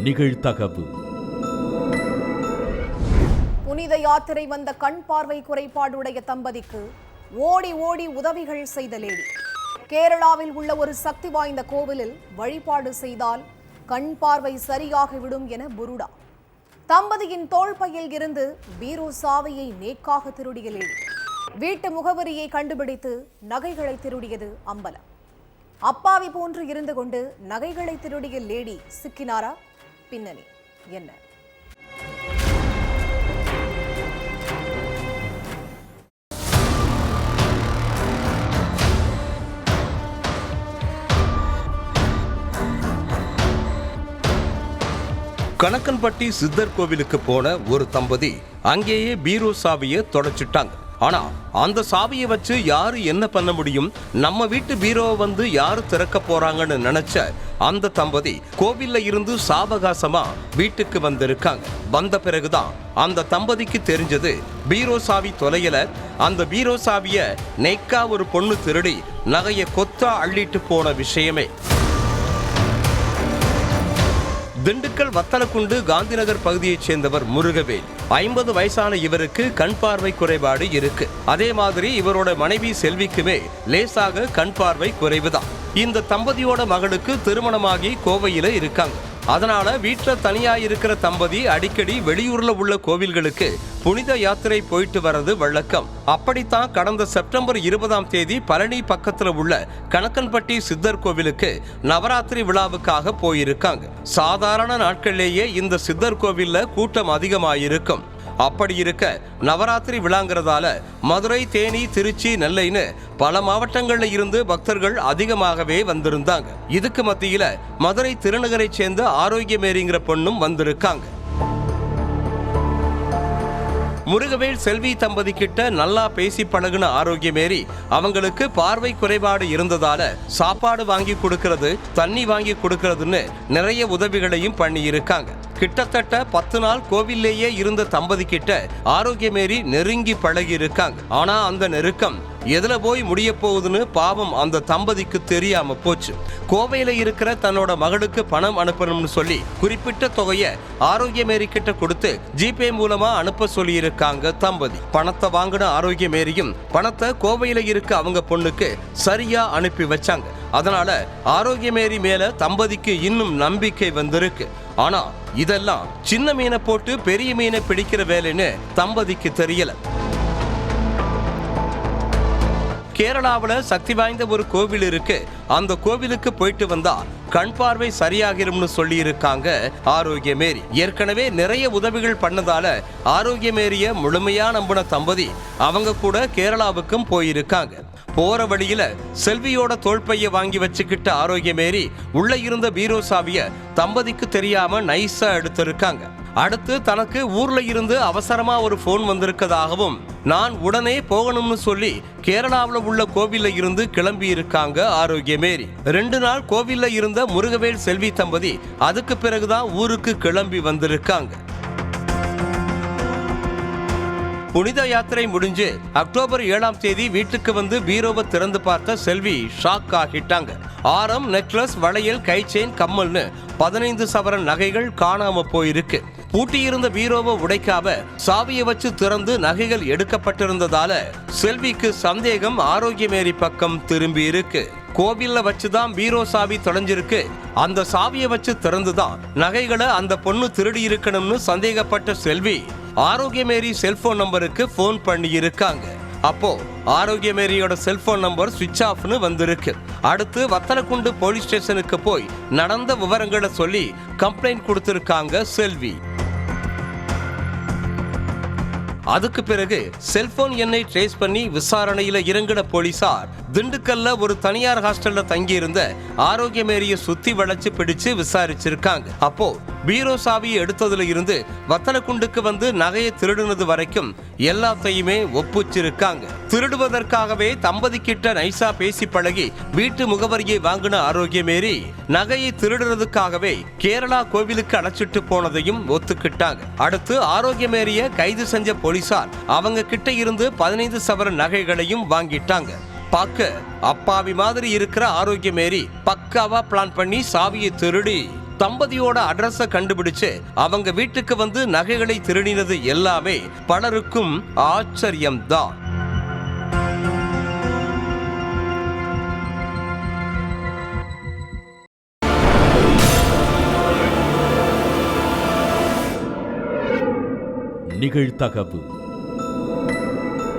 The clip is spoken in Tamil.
நிகழ்தகவு. புனித யாத்திரை வந்த கண் பார்வை குறைபாடுடைய தம்பதிக்கு ஓடி ஓடி உதவிகள் செய்த லேடி. கேரளாவில் உள்ள ஒரு சக்தி வாய்ந்த கோவிலில் வழிபாடு செய்தால் கண் பார்வை சரியாகிவிடும் என புருடா. தம்பதியின் தோள்பையில் இருந்து பீரோ சாவியை நேக்காக திருடிய லேடி. வீட்டு முகவரியை கண்டுபிடித்து நகைகளை திருடியது அம்பலம். அப்பாவி போன்று இருந்து கொண்டு நகைகளை திருடிய லேடி சிக்கினாரா? பின்னணி என்ன? கணக்கன்பட்டி சித்தர் கோவிலுக்கு போன ஒரு தம்பதி அங்கேயே பீரோ சாவியை தொலைச்சிட்டாங்க. ஆனா அந்த சாவியை வச்சு யாரு என்ன பண்ண முடியும்? நம்ம வீட்டு பீரோவை வந்து யாரு திறக்க போறாங்கன்னு நினைச்ச அந்த தம்பதி கோவில்ல இருந்து சாவகாசமா வீட்டுக்கு வந்திருக்காங்க. வந்த பிறகுதான் அந்த தம்பதிக்கு தெரிஞ்சது பீரோ சாவி தொலையல. அந்த பீரோ சாவிய நெக்கா ஒரு பொண்ணு திருடி நகைய கொத்தா அள்ளிட்டு போன விஷயமே. திண்டுக்கல் வத்தலக்குண்டு காந்திநகர் பகுதியைச் சேர்ந்தவர் முருகவேல். 50 வயசான இவருக்கு கண் பார்வை குறைபாடு இருக்கு. அதே மாதிரி இவரோட மனைவி செல்விக்குமே லேசாக கண் பார்வை குறைவுதான். இந்த தம்பதியோட மகளுக்கு திருமணமாகி கோவையில இருக்காங்க. அதனால வீட்டுல தனியா இருக்கிற தம்பதி அடிக்கடி வெளியூர்ல உள்ள கோவில்களுக்கு புனித யாத்திரை போயிட்டு வர்றது வழக்கம். அப்படித்தான் கடந்த செப்டம்பர் 20ஆம் தேதி பழனி பக்கத்துல உள்ள கணக்கன்பட்டி சித்தர் கோவிலுக்கு நவராத்திரி விழாவுக்காக போயிருக்காங்க. சாதாரண நாட்களிலேயே இந்த சித்தர் கோவில்ல கூட்டம் அதிகமாயிருக்கும். அப்படி இருக்க நவராத்திரி விழாங்கிறதால மதுரை, தேனி, திருச்சி, நெல்லைன்னு பல மாவட்டங்கள்ல இருந்து பக்தர்கள் அதிகமாகவே வந்திருந்தாங்க. இதுக்கு மத்தியில மதுரை திருநகரை சேர்ந்த ஆரோக்கியமேரிங்கிற பொண்ணும் வந்திருக்காங்க. முருகவேல் செல்வி தம்பதி கிட்ட நல்லா பேசி பழகுன ஆரோக்கியமேரி அவங்களுக்கு பார்வை குறைபாடு இருந்ததால சாப்பாடு வாங்கி கொடுக்கறது, தண்ணி வாங்கி கொடுக்கறதுன்னு நிறைய உதவிகளையும் பண்ணி இருக்காங்க. கிட்டத்தட்ட 10 நாள் கோவில்லேயே இருந்த தம்பதி கிட்ட ஆரோக்கியமேரி நெருங்கி பழகி இருக்காங்க. ஆனா அந்த நெருக்கம் எதுல போய் முடிய போகுதுன்னு பாவம் அந்த தம்பதிக்கு தெரியாம போச்சு. கோவையில இருக்கிற தன்னோட மகளுக்கு பணம் அனுப்பணும்னு சொல்லி குறிப்பிட்ட தொகையை ஆரோக்கியமேரி கிட்ட கொடுத்து ஜிபே மூலமா அனுப்ப சொல்லி இருக்காங்க தம்பதி. பணத்தை வாங்கின ஆரோக்கியமேரியும் பணத்தை கோவையில இருக்க அவங்க பொண்ணுக்கு சரியா அனுப்பி வச்சாங்க. அதனால ஆரோக்கியமேரி மேல தம்பதிக்கு இன்னும் நம்பிக்கை வந்திருக்கு. ஆனா இதெல்லாம் சின்ன மீனை போட்டு பெரிய மீனை பிடிக்கிற வேலைன்னு தம்பதிக்கு தெரியல. கேரளாவில் சக்தி வாய்ந்த ஒரு கோவில் இருக்கு. அந்த கோவிலுக்கு போயிட்டு வந்தா கண் பார்வை சரியாகிரும்னு சொல்லி இருக்காங்க ஆரோக்கியமேரி. ஏற்கனவே நிறைய உதவிகள் பண்ணதால ஆரோக்கியமேரிய முழுமையா நம்பின தம்பதி அவங்க கூட கேரளாவுக்கும் போயிருக்காங்க. போற வழியில செல்வியோட தோள்பைய வாங்கி வச்சுக்கிட்ட ஆரோக்கியமேரி உள்ள இருந்த பீரோ சாவிய தம்பதிக்கு தெரியாம நைஸா எடுத்திருக்காங்க. அடுத்து தனக்கு ஊர்ல இருந்து அவசரமா ஒரு போன் வந்திருக்கதாகவும் நான் உடனே போகணும்னு சொல்லி கேரளாவில் உள்ள கோவில்ல இருந்து கிளம்பி இருக்காங்க ஆரோக்கியமேரி. 2 நாள் கோவில்ல இருந்த முருகவேல் செல்வி தம்பதி அதுக்கு பிறகுதான் ஊருக்கு கிளம்பி வந்திருக்காங்க. புனித யாத்திரை முடிஞ்சு அக்டோபர் 7ஆம் தேதி வீட்டுக்கு வந்து பீரோவை திறந்து பார்த்த செல்வி ஷாக் ஆகிட்டாங்க. ஆரம், நெக்லஸ், வளையல், கை செயின், கம்மல்னு 15 சவரன் நகைகள் காணாம போயிருக்கு. பூட்டியிருந்த பீரோவை உடைக்காம சாவியை வச்சு திறந்து நகைகள் எடுக்கப்பட்டிருந்ததால செல்விக்கு சந்தேகம் ஆரோக்கியமேரி பக்கம் திரும்பி இருக்கு. கோவில்ல வச்சுதான் பீரோ சாவி தொலைஞ்சிருக்கு. அந்த சாவியை வச்சு திறந்துதான் நகைகளை அந்த பொண்ணு திருடி இருக்கணும்னு சந்தேகப்பட்ட செல்வி ஆரோக்கியமேரி செல்போன் நம்பருக்கு போன் பண்ணி இருக்காங்க. அப்போ ஆரோக்கியமேரியோட செல்போன் நம்பர் சுவிட்ச் ஆஃப்னு வந்திருக்கு. அடுத்து வத்தலக்குண்டு போலீஸ் ஸ்டேஷனுக்கு போய் நடந்த விவரங்களை சொல்லி கம்ப்ளைண்ட் கொடுத்திருக்காங்க செல்வி. அதுக்கு பிறகு செல்போன் எண்ணை ட்ரேஸ் பண்ணி விசாரணையில இறங்கின போலீசார் திண்டுக்கல்ல ஒரு தனியார் ஹாஸ்டல்ல தங்கி இருந்த ஆரோக்கியமேரிய சுத்தி வளைச்சு பிடிச்சு விசாரிச்சிருக்காங்க. அப்போ பீரோ சாவியை எடுத்ததுல இருந்து வத்தலக்குண்டுக்கு வந்து நகையை திருடுனது வரைக்கும் எல்லாத்தையுமே ஒப்புச்சிருக்காங்க. திருடுவதற்காகவே தம்பதி கிட்ட நைசா பேசி பழகி வீட்டு முகவரியை வாங்கின ஆரோக்கியமேரி நகையை திருடுறதுக்காகவே கேரளா கோவிலுக்கு அழைச்சிட்டு போனதையும் ஒத்துக்கிட்டாங்க. அடுத்து ஆரோக்கியமேரிய கைது செஞ்ச போலீசார் அவங்க கிட்ட இருந்து 15 சவரன் நகைகளையும் வாங்கிட்டாங்க. பார்க்க அப்பாவி மாதிரி இருக்கிற ஆரோக்கியமேரி பக்காவா பிளான் பண்ணி சாவியை திருடி தம்பதியோட அட்ரஸ கண்டுபிடிச்சு அவங்க வீட்டுக்கு வந்து நகைகளை திருடினது எல்லாமே பலருக்கும் ஆச்சரியம்தான். நிகழ்தகவு